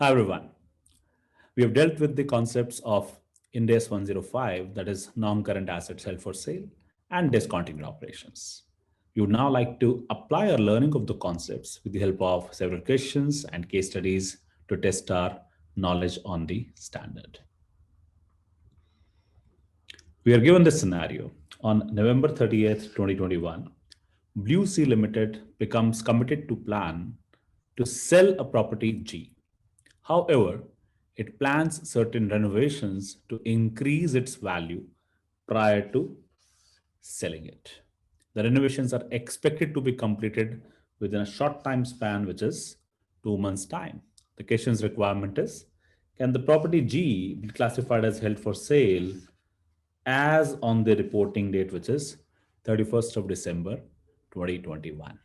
Hi everyone. We have dealt with the concepts of Ind AS 105, that is non-current assets held for sale, and discontinued operations. We would now like to apply our learning of the concepts with the help of several questions and case studies to test our knowledge on the standard. We are given this scenario. On November 30th, 2021, Blue Sea Limited becomes committed to plan to sell a property G. However, it plans certain renovations to increase its value prior to selling it. The renovations are expected to be completed within a short time span, which is 2 months' time. The question's requirement is, can the property G be classified as held for sale as on the reporting date, which is 31st of December 2021?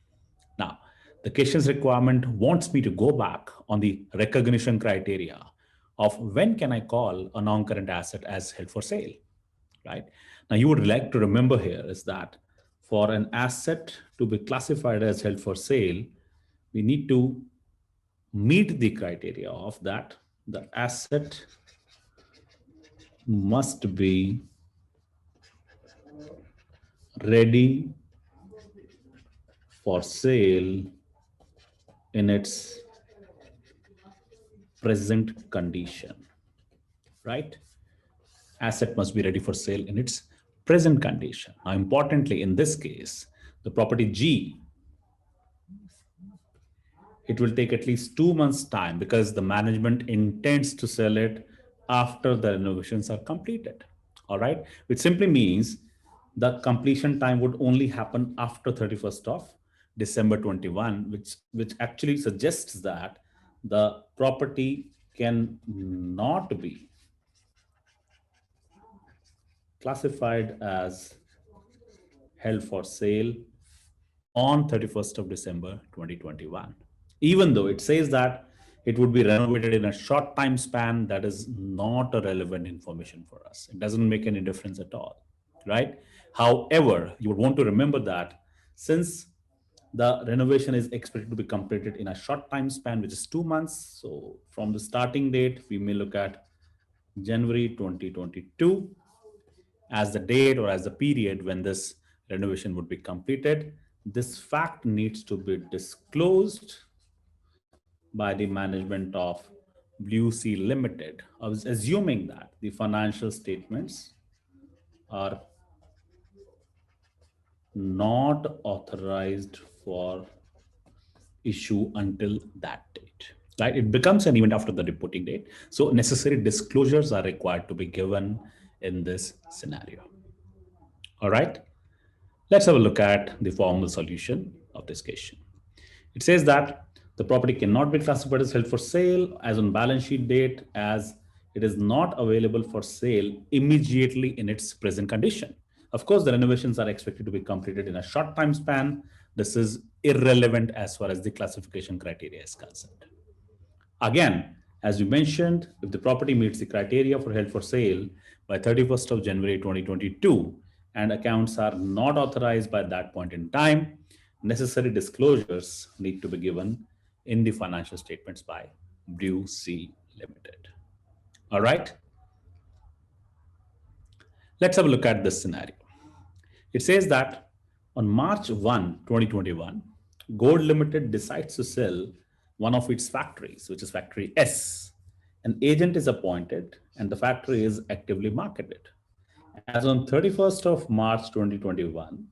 Now, the question's requirement wants me to go back on the recognition criteria of when can I call a non-current asset as held for sale, right? Now, you would like to remember here is that for an asset to be classified as held for sale, we need to meet the criteria of that the asset must be ready for sale in its present condition, right? Asset must be ready for sale in its present condition. Now, importantly, in this case, the property G, it will take at least 2 months' time because the management intends to sell it after the renovations are completed. All right, which simply means the completion time would only happen after 31st of December 21, which actually suggests that the property can not be classified as held for sale on 31st of December 2021. Even though it says that it would be renovated in a short time span, that is not a relevant information for us. It doesn't make any difference at all, right? However, you would want to remember that since the renovation is expected to be completed in a short time span, which is 2 months. So from the starting date, we may look at January 2022 as the date or as the period when this renovation would be completed. This fact needs to be disclosed by the management of Blue Sea Limited. I was assuming that the financial statements are not authorized for issue until that date, right? It becomes an event after the reporting date. So necessary disclosures are required to be given in this scenario. All right. Let's have a look at the formal solution of this question. It says that the property cannot be classified as held for sale as on balance sheet date as it is not available for sale immediately in its present condition. Of course, the renovations are expected to be completed in a short time span. This is irrelevant as far as the classification criteria is concerned. Again, as we mentioned, if the property meets the criteria for held for sale by 31st of January 2022 and accounts are not authorized by that point in time, necessary disclosures need to be given in the financial statements by Blue Sea Limited. All right, let's have a look at this scenario. It says that on March 1, 2021, Gold Limited decides to sell one of its factories, which is Factory S. An agent is appointed and the factory is actively marketed. As on 31st of March 2021,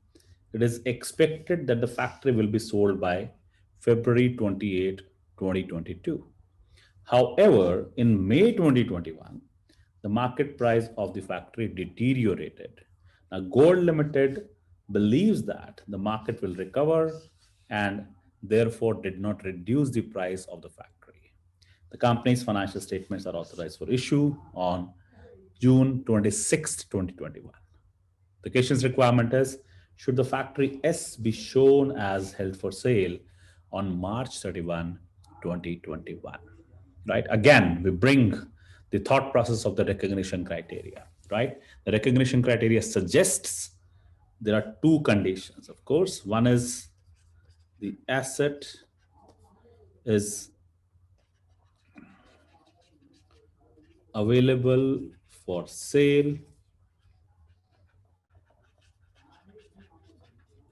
it is expected that the factory will be sold by February 28, 2022. However, in May 2021, the market price of the factory deteriorated. Now, Gold Limited believes that the market will recover and therefore did not reduce the price of the factory. The company's financial statements are authorized for issue on June 26, 2021. The question's requirement is, should the factory S be shown as held for sale on March 31, 2021? Right? Again, we bring the thought process of the recognition criteria, right? The recognition criteria suggests there are two conditions, of course. One is the asset is available for sale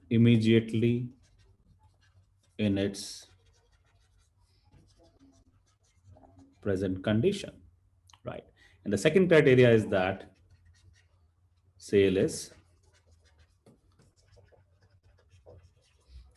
immediately in its present condition, right? And the second criteria is that sale is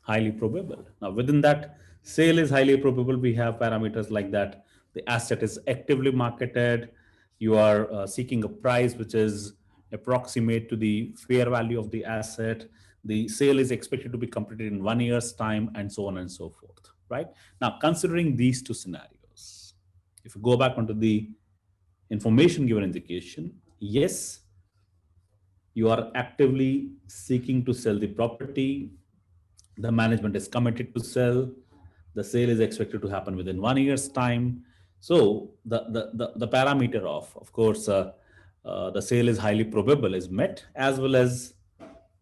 highly probable. Now, within that, sale is highly probable. We have parameters like that. The asset is actively marketed. You are seeking a price which is approximate to the fair value of the asset. The sale is expected to be completed in 1 year's time, and so on and so forth. Right now, considering these two scenarios, if you go back onto the information given in the question, yes, you are actively seeking to sell the property, the management is committed to sell, the sale is expected to happen within 1 year's time. So the parameter of course, the sale is highly probable is met, as well as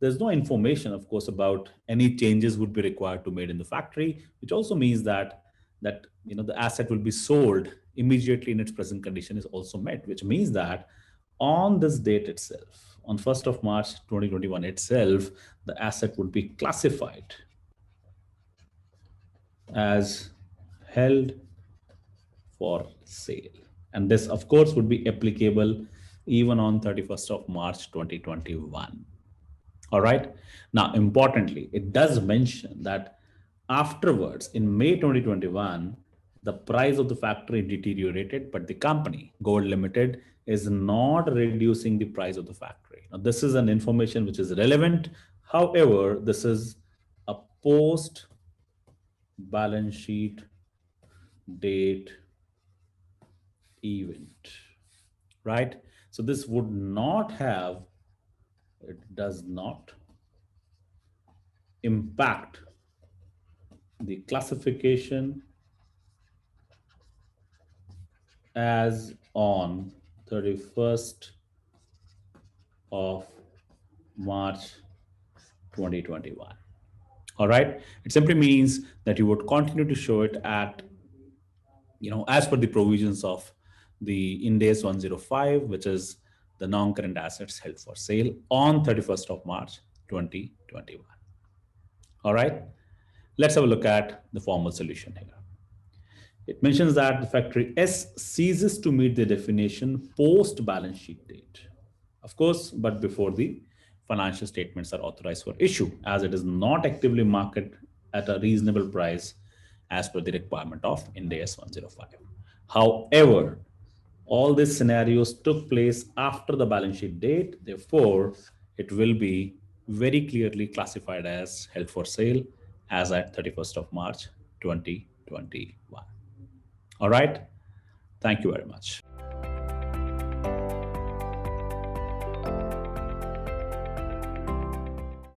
there's no information, of course, about any changes would be required to made in the factory, which also means that the asset will be sold immediately in its present condition is also met, which means that on this date itself, on 1st of March 2021 itself, the asset would be classified as held for sale. And this, of course, would be applicable even on 31st of March 2021. All right. Now, importantly, it does mention that afterwards, in May 2021, the price of the factory deteriorated, but the company, Gold Limited, is not reducing the price of the factory. Now, this is an information which is relevant. However, this is a post balance sheet date event, right? So this would not have, it does not impact the classification as on 31st of March 2021. All right. It simply means that you would continue to show it at, as per the provisions of the Ind AS 105, which is the non-current assets held for sale on 31st of March 2021. All right. Let's have a look at the formal solution here. It mentions that the factory S ceases to meet the definition post balance sheet date. Of course, but before the financial statements are authorized for issue, as it is not actively marketed at a reasonable price as per the requirement of Ind AS 105. However, all these scenarios took place after the balance sheet date. Therefore, it will be very clearly classified as held for sale as at 31st of March 2021. All right. Thank you very much.